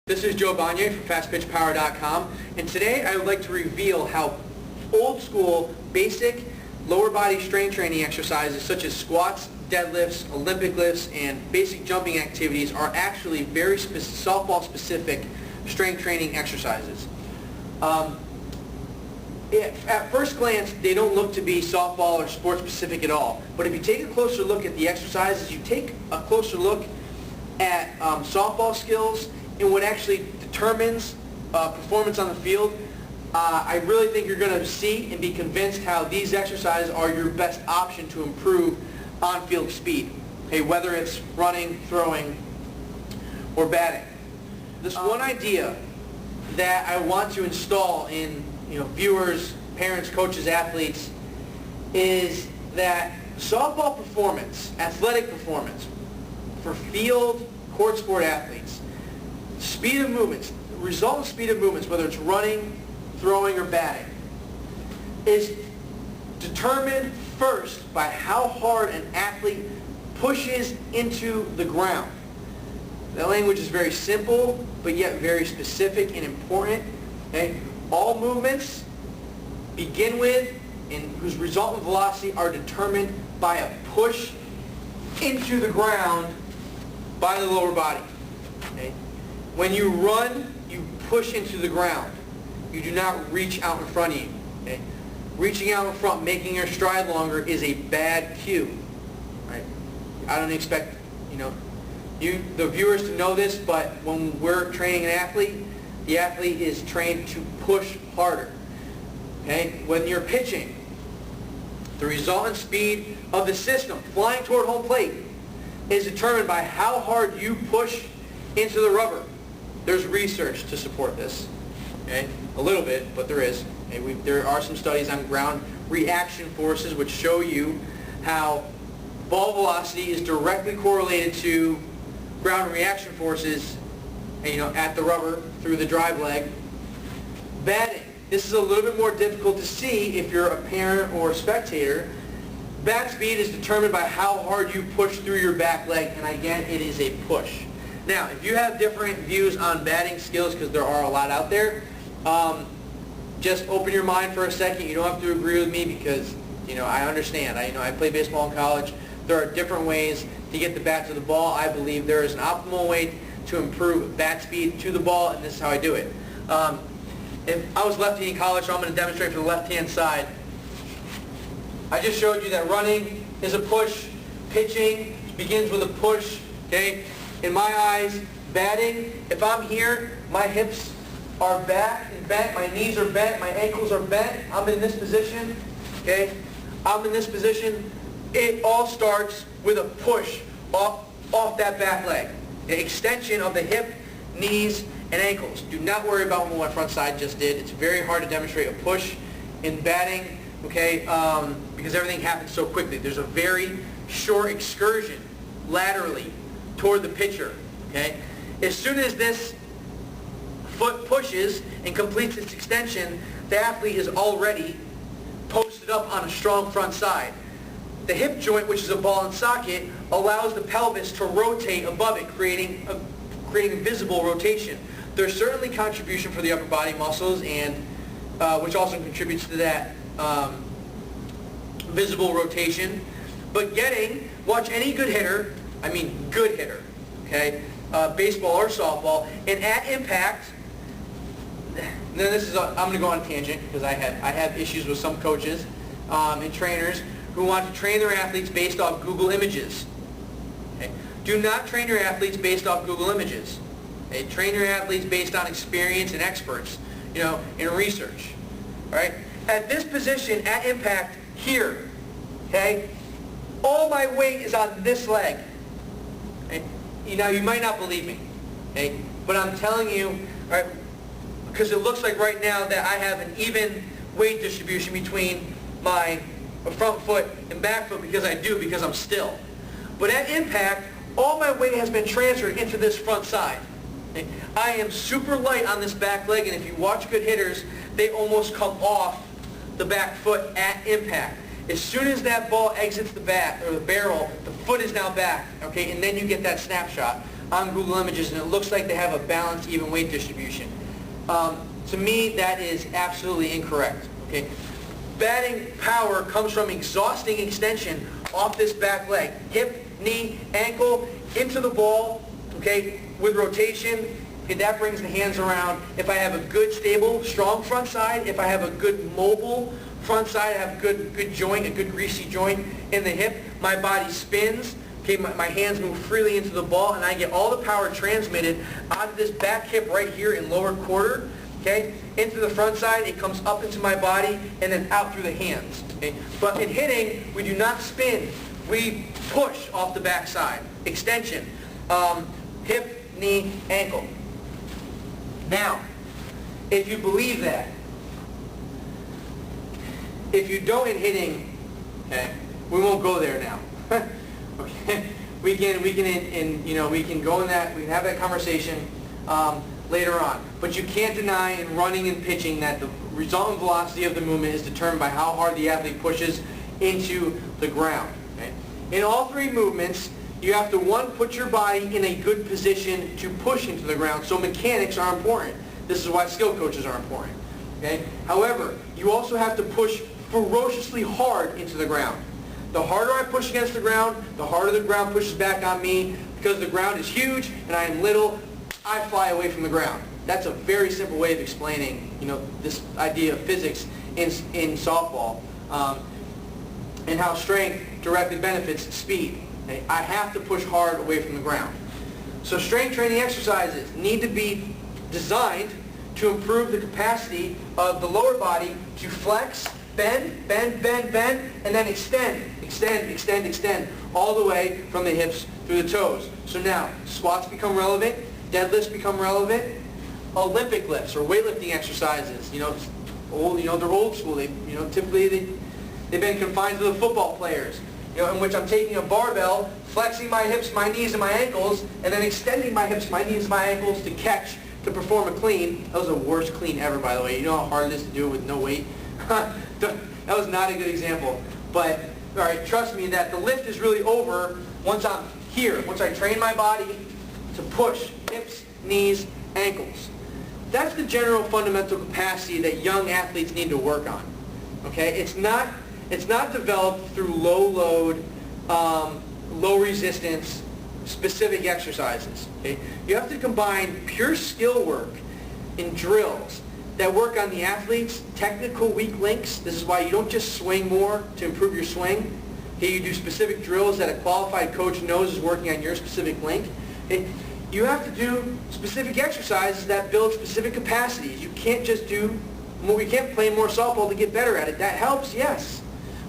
This is Joe Bonyai from FastPitchPower.com, and today I would like to reveal how old school basic lower body strength training exercises such as squats, deadlifts, Olympic lifts, and basic jumping activities are actually very softball specific strength training exercises. At first glance, they don't look to be softball or sport specific at all, but if you take a closer look at the exercises, you take a closer look at softball skills and what actually determines performance on the field, I really think you're going to see and be convinced how these exercises are your best option to improve on-field speed, okay, whether it's running, throwing, or batting. This one idea that I want to install in viewers, parents, coaches, athletes is that softball performance, athletic performance for field court sport athletes, speed of movements, resultant speed of movements, whether it's running, throwing, or batting, is determined first by how hard an athlete pushes into the ground. That language is very simple, but yet very specific and important. Okay? All movements begin with and whose resultant velocity are determined by a push into the ground by the lower body. Okay? When you run, you push into the ground. You do not reach out in front of you. Okay? Reaching out in front, making your stride longer is a bad cue. Right? I don't expect the viewers to know this, but when we're training an athlete, the athlete is trained to push harder. Okay? When you're pitching, the resultant speed of the system flying toward home plate is determined by how hard you push into the rubber. There's research to support this. Okay? A little bit, but there is. Okay? There are some studies on ground reaction forces which show you how ball velocity is directly correlated to ground reaction forces at the rubber through the drive leg. Batting. This is a little bit more difficult to see if you're a parent or a spectator. Bat speed is determined by how hard you push through your back leg, and again, it is a push. Now, if you have different views on batting skills, because there are a lot out there, just open your mind for a second. You don't have to agree with me because, I understand. I played baseball in college. There are different ways to get the bat to the ball. I believe there is an optimal way to improve bat speed to the ball, and this is how I do it. If I was lefty in college, so I'm going to demonstrate for the left-hand side. I just showed you that running is a push. Pitching begins with a push. Okay? In my eyes, batting, if I'm here, my hips are back and bent, my knees are bent, my ankles are bent, I'm in this position. Okay? I'm in this position. It all starts with a push off that back leg. The extension of the hip, knees, and ankles. Do not worry about what my front side just did. It's very hard to demonstrate a push in batting, okay, because everything happens so quickly. There's a very short excursion laterally toward the pitcher, okay? As soon as this foot pushes and completes its extension, the athlete is already posted up on a strong front side. The hip joint, which is a ball and socket, allows the pelvis to rotate above it, creating visible rotation. There's certainly contribution for the upper body muscles, and which also contributes to that visible rotation. But watch any good hitter, okay, baseball or softball, and at impact, then I'm going to go on a tangent because I have issues with some coaches and trainers who want to train their athletes based off Google images. Okay? Do not train your athletes based off Google images. Okay? Train your athletes based on experience and experts, and research. All right? At this position, at impact, here, okay, all my weight is on this leg. Okay? You might not believe me, okay? But I'm telling you, all right, because it looks like right now that I have an even weight distribution between my front foot and back foot because I'm still. But at impact, all my weight has been transferred into this front side. Okay? I am super light on this back leg, and if you watch good hitters, they almost come off the back foot at impact. As soon as that ball exits the bat or the barrel, the foot is now back, okay, and then you get that snapshot. on Google Images, and it looks like they have a balanced, even weight distribution. To me, that is absolutely incorrect. Okay, batting power comes from exhausting extension off this back leg, hip, knee, ankle, into the ball. Okay, with rotation. Okay, that brings the hands around. If I have a good, stable, strong front side, if I have a good mobile front side, I have a good joint, a good greasy joint in the hip, my body spins. Okay, my hands move freely into the ball, and I get all the power transmitted out of this back hip right here in lower quarter, okay, into the front side. It comes up into my body and then out through the hands. Okay? But in hitting, we do not spin. We push off the back side. Extension. Hip, knee, ankle. Now, if you believe that, if you don't in hitting, okay, we won't go there now. Okay, we can go in that, we can have that conversation later on. But you can't deny in running and pitching that the resultant velocity of the movement is determined by how hard the athlete pushes into the ground. Okay? In all three movements, you have to, one, put your body in a good position to push into the ground. So mechanics are important. This is why skill coaches are important. Okay? However, you also have to push ferociously hard into the ground. The harder I push against the ground, the harder the ground pushes back on me. Because the ground is huge and I am little, I fly away from the ground. That's a very simple way of explaining, this idea of physics in softball, and how strength directly benefits speed. Okay? I have to push hard away from the ground. So strength training exercises need to be designed to improve the capacity of the lower body to flex, bend, bend, bend, bend, and then extend, extend, extend, extend, all the way from the hips through the toes. So now, squats become relevant, deadlifts become relevant, Olympic lifts or weightlifting exercises, they're old school. Typically they've been confined to the football players, in which I'm taking a barbell, flexing my hips, my knees, and my ankles, and then extending my hips, my knees, and my ankles to catch, to perform a clean. That was the worst clean ever, by the way. You know how hard it is to do it with no weight? That was not a good example. But, all right, trust me that the lift is really over once I'm here, once I train my body to push hips, knees, ankles. That's the general fundamental capacity that young athletes need to work on. Okay? It's not developed through low load, low resistance, specific exercises. Okay? You have to combine pure skill work in drills that work on the athlete's technical weak links. This is why you don't just swing more to improve your swing. Okay? You do specific drills that a qualified coach knows is working on your specific link. Okay? You have to do specific exercises that build specific capacities. You can't just you can't play more softball to get better at it. That helps, yes.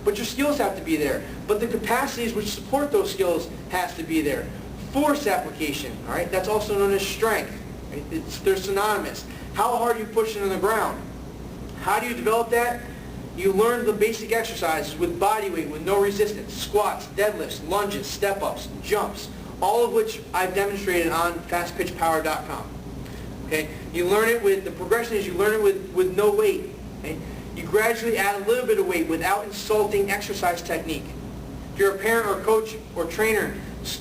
But your skills have to be there. But the capacities which support those skills has to be there. Force application, all right? That's also known as strength. Right? They're synonymous. How hard are you pushing on the ground? How do you develop that? You learn the basic exercises with body weight, with no resistance, squats, deadlifts, lunges, step-ups, jumps, all of which I've demonstrated on fastpitchpower.com. Okay? You learn it with, the progression is you learn it with no weight. Okay? You gradually add a little bit of weight without insulting exercise technique. If you're a parent or coach or trainer,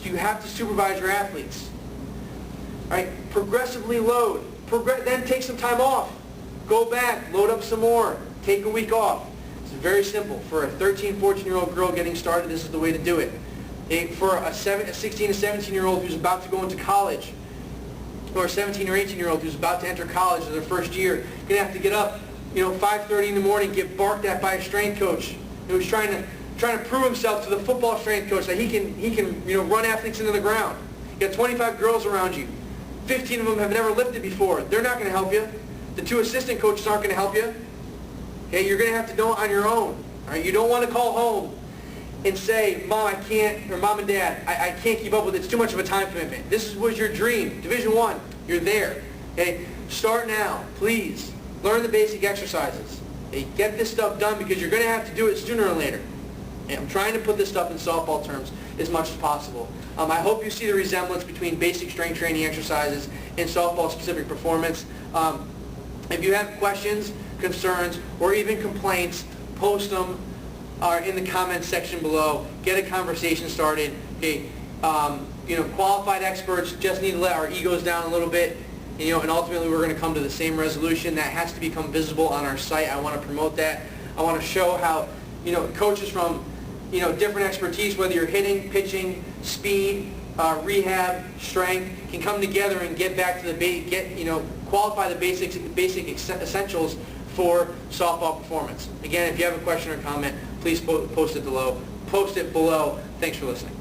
you have to supervise your athletes. All right? Progressively load. Then take some time off. Go back, load up some more. Take a week off. It's very simple. For a 13, 14-year-old girl getting started, this is the way to do it. For a 16 to 17-year-old who's about to go into college, or a 17 or 18-year-old who's about to enter college in their first year, you're going to have to get up, 5:30 in the morning, get barked at by a strength coach who's trying to prove himself to the football strength coach that he can run athletes into the ground. You got 25 girls around you. 15 of them have never lifted before. They're not going to help you. The 2 assistant coaches aren't going to help you. Okay, you're going to have to know it on your own. All right, you don't want to call home and say, Mom, I can't, or Mom and Dad, I can't keep up with it. It's too much of a time commitment. This was your dream. Division I, you're there. Okay? Start now, please. Learn the basic exercises. Okay? Get this stuff done because you're going to have to do it sooner or later. Okay? I'm trying to put this stuff in softball terms as much as possible. I hope you see the resemblance between basic strength training exercises and softball-specific performance. If you have questions, concerns, or even complaints, post them in the comments section below. Get a conversation started. Okay, qualified experts just need to let our egos down a little bit, and ultimately we're going to come to the same resolution. That has to become visible on our site. I want to promote that. I want to show how, coaches from, different expertise, whether you're hitting, pitching, speed, rehab, strength, can come together and get back to the qualify the basic essentials for softball performance. Again, if you have a question or comment, please post it below. Thanks for listening.